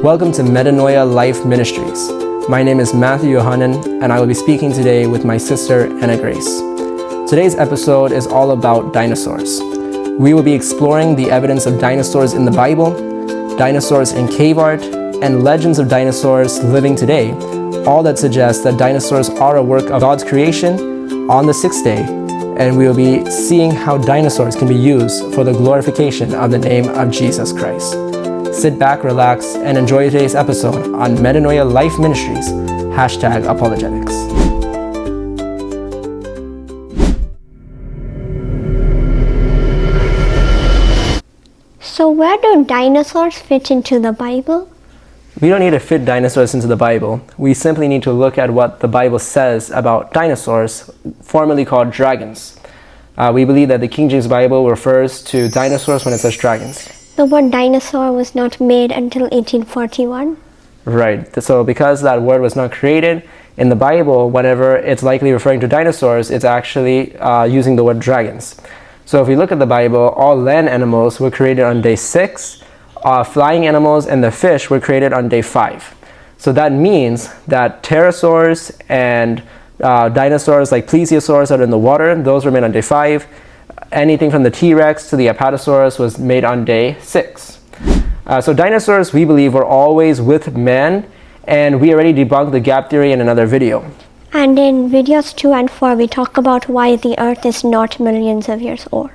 Welcome to Metanoia Life Ministries. My name is Matthew Yohanan, and I will be speaking today with my sister, Anna Grace. Today's episode is all about dinosaurs. We will be exploring the evidence of dinosaurs in the Bible, dinosaurs in cave art, and legends of dinosaurs living today, all that suggests that dinosaurs are a work of God's creation on the sixth day, and we will be seeing how dinosaurs can be used for the glorification of the name of Jesus Christ. Sit back, relax, and enjoy today's episode on Metanoia Life Ministries, #apologetics. So where do dinosaurs fit into the Bible? We don't need to fit dinosaurs into the Bible. We simply need to look at what the Bible says about dinosaurs, formerly called dragons. We believe that the King James Bible refers to dinosaurs when it says dragons. The word dinosaur was not made until 1841. Right. So because that word was not created in the Bible, whenever it's likely referring to dinosaurs, it's actually using the word dragons. So if we look at the Bible, all land animals were created on day 6. Flying animals and the fish were created on day 5. So that means that pterosaurs and dinosaurs like plesiosaurs that are in the water, those were made on day 5. Anything from the T-Rex to the apatosaurus was made on day 6. So dinosaurs, we believe, were always with man, and we already debunked the gap theory in another video. And in videos 2 and 4, we talk about why the earth is not millions of years old.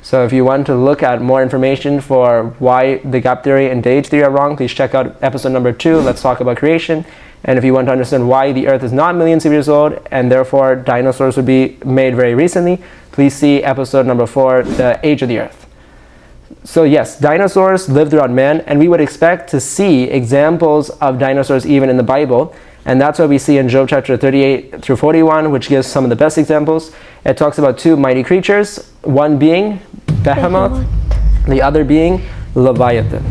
So if you want to look at more information for why the gap theory and age theory are wrong, please check out episode number 2, Let's Talk About Creation. And if you want to understand why the earth is not millions of years old, and therefore dinosaurs would be made very recently, please see episode number 4, The Age of the Earth. So yes, dinosaurs lived throughout man, and we would expect to see examples of dinosaurs even in the Bible. And that's what we see in Job chapter 38 through 41, which gives some of the best examples. It talks about 2 mighty creatures, one being Behemoth, the other being Leviathan.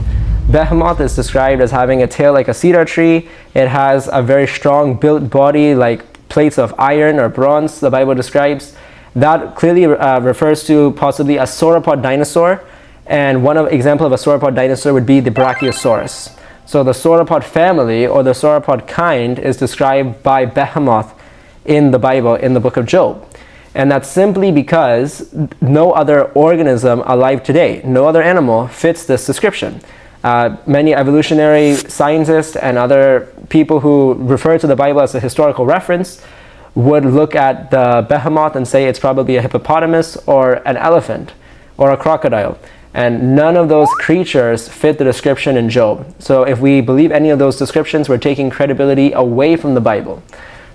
Behemoth is described as having a tail like a cedar tree. It has a very strong built body like plates of iron or bronze, the Bible describes. That clearly refers to possibly a sauropod dinosaur. And one example of a sauropod dinosaur would be the Brachiosaurus. So the sauropod family or the sauropod kind is described by Behemoth in the Bible, in the book of Job. And that's simply because no other organism alive today, no other animal fits this description. Many evolutionary scientists and other people who refer to the Bible as a historical reference would look at the behemoth and say it's probably a hippopotamus or an elephant or a crocodile. And none of those creatures fit the description in Job. So if we believe any of those descriptions, we're taking credibility away from the Bible.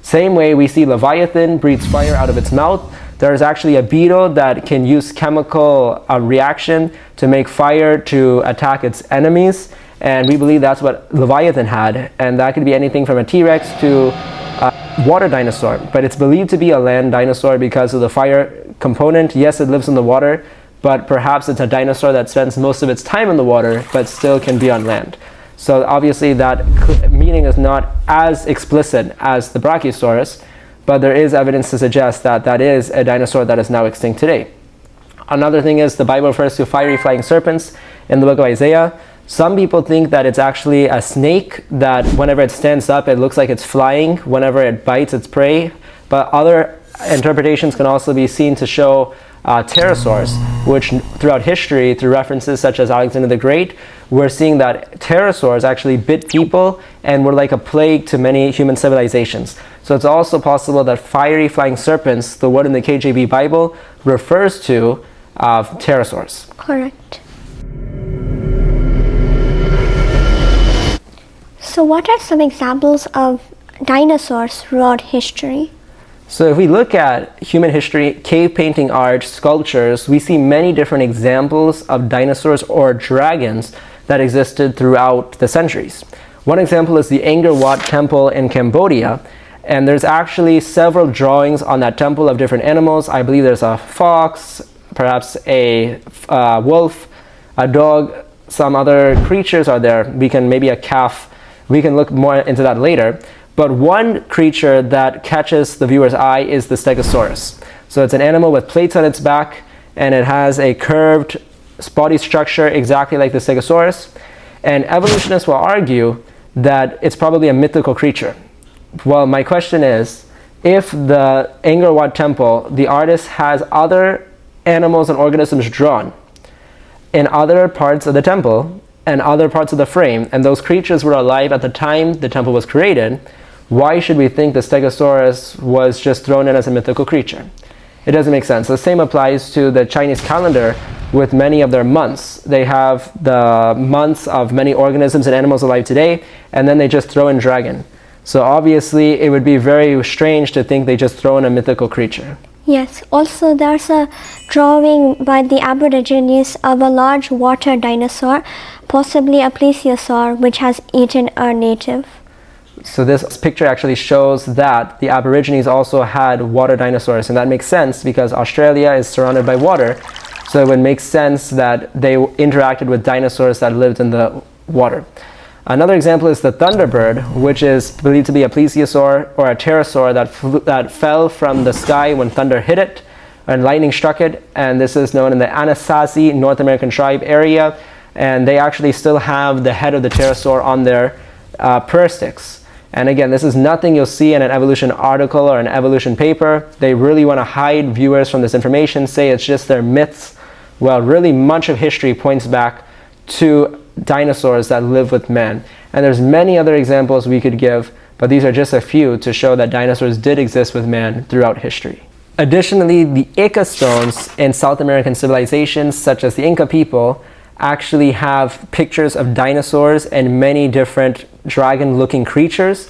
Same way we see Leviathan breathes fire out of its mouth. There is actually a beetle that can use chemical reaction to make fire to attack its enemies. And we believe that's what Leviathan had. And that could be anything from a T-Rex to a water dinosaur. But it's believed to be a land dinosaur because of the fire component. Yes, it lives in the water, but perhaps it's a dinosaur that spends most of its time in the water, but still can be on land. So obviously that meaning is not as explicit as the Brachiosaurus, but there is evidence to suggest that that is a dinosaur that is now extinct today. Another thing is the Bible refers to fiery flying serpents in the book of Isaiah. Some people think that it's actually a snake that whenever it stands up, it looks like it's flying whenever it bites its prey. But other interpretations can also be seen to show pterosaurs, which throughout history, through references such as Alexander the Great, we're seeing that pterosaurs actually bit people and were like a plague to many human civilizations. So it's also possible that fiery flying serpents, the word in the KJV Bible, refers to pterosaurs. Correct. So what are some examples of dinosaurs throughout history? So if we look at human history, cave painting art, sculptures, we see many different examples of dinosaurs or dragons that existed throughout the centuries. One example is the Angkor Wat Temple in Cambodia, and there's actually several drawings on that temple of different animals. I believe there's a fox, perhaps a wolf, a dog, some other creatures are there. Maybe a calf. We can look more into that later. But one creature that catches the viewer's eye is the Stegosaurus. So it's an animal with plates on its back, and it has a curved body structure exactly like the Stegosaurus. And evolutionists will argue that it's probably a mythical creature. Well, my question is, if the Angkor Wat temple, the artist has other animals and organisms drawn in other parts of the temple and other parts of the frame, and those creatures were alive at the time the temple was created, why should we think the Stegosaurus was just thrown in as a mythical creature? It doesn't make sense. The same applies to the Chinese calendar with many of their months. They have the months of many organisms and animals alive today, and then they just throw in dragon. So obviously it would be very strange to think they just throw in a mythical creature. Yes, also there's a drawing by the Aborigines of a large water dinosaur, possibly a plesiosaur, which has eaten a native. So this picture actually shows that the Aborigines also had water dinosaurs, and that makes sense because Australia is surrounded by water, so it would make sense that they interacted with dinosaurs that lived in the water. Another example is the thunderbird, which is believed to be a plesiosaur or a pterosaur that fell from the sky when thunder hit it and lightning struck it, and this is known in the Anasazi North American tribe area, and they actually still have the head of the pterosaur on their peristicks. And again, this is nothing you'll see in an evolution article or an evolution paper. They really want to hide viewers from this information, say it's just their myths. Well, really much of history points back to dinosaurs that live with man. And there's many other examples we could give, but these are just a few to show that dinosaurs did exist with man throughout history. Additionally, the Ica stones in South American civilizations, such as the Inca people, actually have pictures of dinosaurs and many different dragon-looking creatures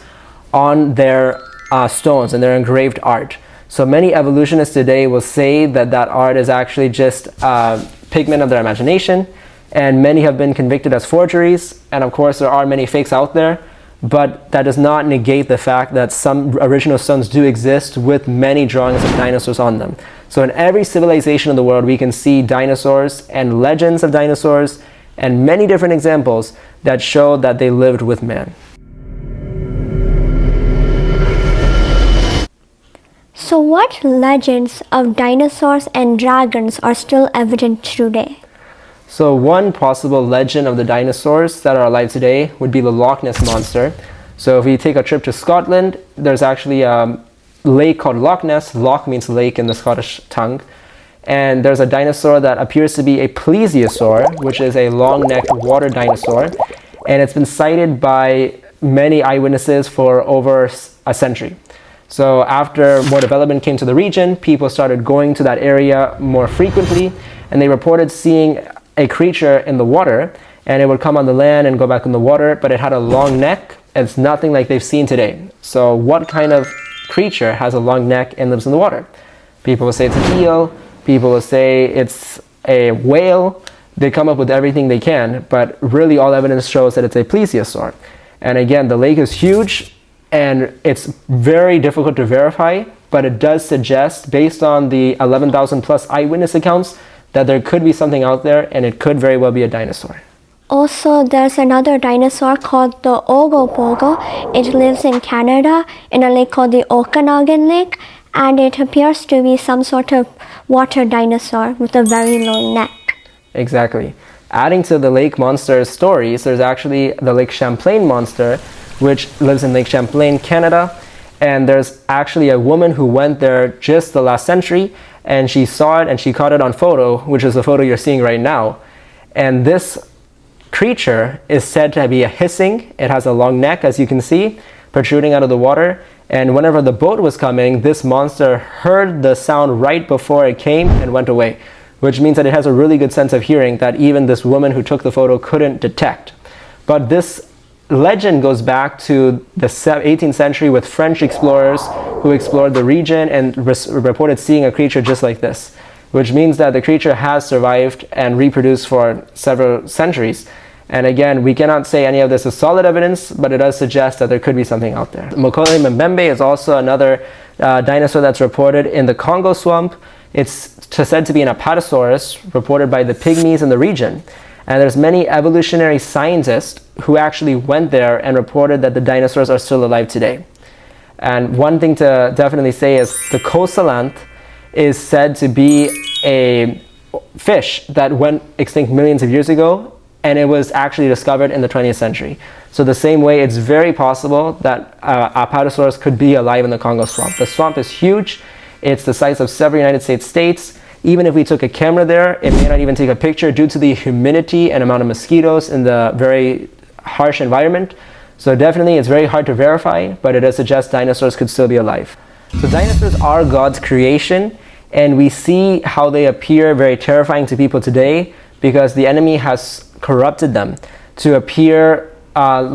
on their stones and their engraved art. So many evolutionists today will say that that art is actually just a pigment of their imagination, and many have been convicted as forgeries, and of course there are many fakes out there, but that does not negate the fact that some original stones do exist with many drawings of dinosaurs on them. So in every civilization in the world we can see dinosaurs and legends of dinosaurs and many different examples that show that they lived with man. So what legends of dinosaurs and dragons are still evident today? So one possible legend of the dinosaurs that are alive today would be the Loch Ness Monster. So if we take a trip to Scotland, there's actually a lake called Loch Ness. Loch means lake in the Scottish tongue. And there's a dinosaur that appears to be a plesiosaur, which is a long-necked water dinosaur. And it's been cited by many eyewitnesses for over a century. So after more development came to the region, people started going to that area more frequently, and they reported seeing a creature in the water, and it would come on the land and go back in the water, but it had a long neck. It's nothing like they've seen today. So what kind of creature has a long neck and lives in the water? People will say it's an eel, people will say it's a whale. They come up with everything they can, but really all evidence shows that it's a plesiosaur. And again, the lake is huge, and it's very difficult to verify, but it does suggest, based on the 11,000 plus eyewitness accounts, that there could be something out there, and it could very well be a dinosaur. Also, there's another dinosaur called the Ogopogo. It lives in Canada in a lake called the Okanagan Lake, and it appears to be some sort of water dinosaur with a very long neck. Exactly. Adding to the lake monster stories, there's actually the Lake Champlain monster, which lives in Lake Champlain, Canada. And there's actually a woman who went there just the last century, and she saw it and she caught it on photo, which is the photo you're seeing right now. And this creature is said to be a hissing. It has a long neck, as you can see, protruding out of the water. And whenever the boat was coming, this monster heard the sound right before it came and went away, which means that it has a really good sense of hearing that even this woman who took the photo couldn't detect. But this legend goes back to the 18th century with French explorers who explored the region and reported seeing a creature just like this, which means that the creature has survived and reproduced for several centuries. And again, we cannot say any of this is solid evidence, but it does suggest that there could be something out there. Mokole Mbembe is also another dinosaur that's reported in the Congo swamp. It's said to be an apatosaurus reported by the Pygmies in the region. And there's many evolutionary scientists who actually went there and reported that the dinosaurs are still alive today. And one thing to definitely say is the Kosalanth is said to be a fish that went extinct millions of years ago, and it was actually discovered in the 20th century. So the same way, it's very possible that Apatosaurus could be alive in the Congo swamp. The swamp is huge. It's the size of several United States. Even if we took a camera there, it may not even take a picture due to the humidity and amount of mosquitoes in the very harsh environment. So definitely it's very hard to verify, but it does suggest dinosaurs could still be alive. So dinosaurs are God's creation, and we see how they appear very terrifying to people today because the enemy has corrupted them to appear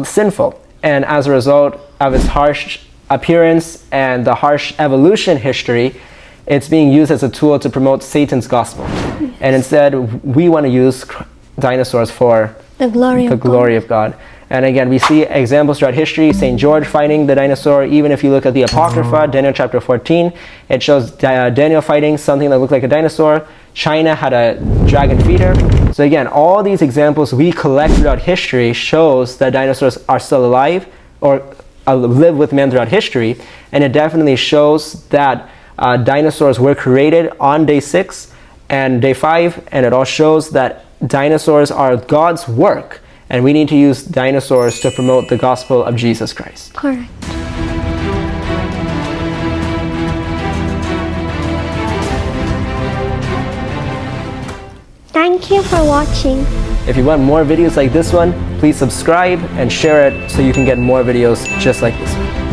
sinful. And as a result of its harsh appearance and the harsh evolution history, it's being used as a tool to promote Satan's gospel. And instead, we want to use dinosaurs for the glory of God. And again, we see examples throughout history, St. George fighting the dinosaur. Even if you look at the Apocrypha, Daniel chapter 14, it shows Daniel fighting something that looked like a dinosaur. China had a dragon feeder. So again, all these examples we collect throughout history shows that dinosaurs are still alive or live with men throughout history. And it definitely shows that dinosaurs were created on day 6 and day 5, and it all shows that dinosaurs are God's work, and we need to use dinosaurs to promote the gospel of Jesus Christ. Correct. Thank you for watching. If you want more videos like this one, please subscribe and share it so you can get more videos just like this one.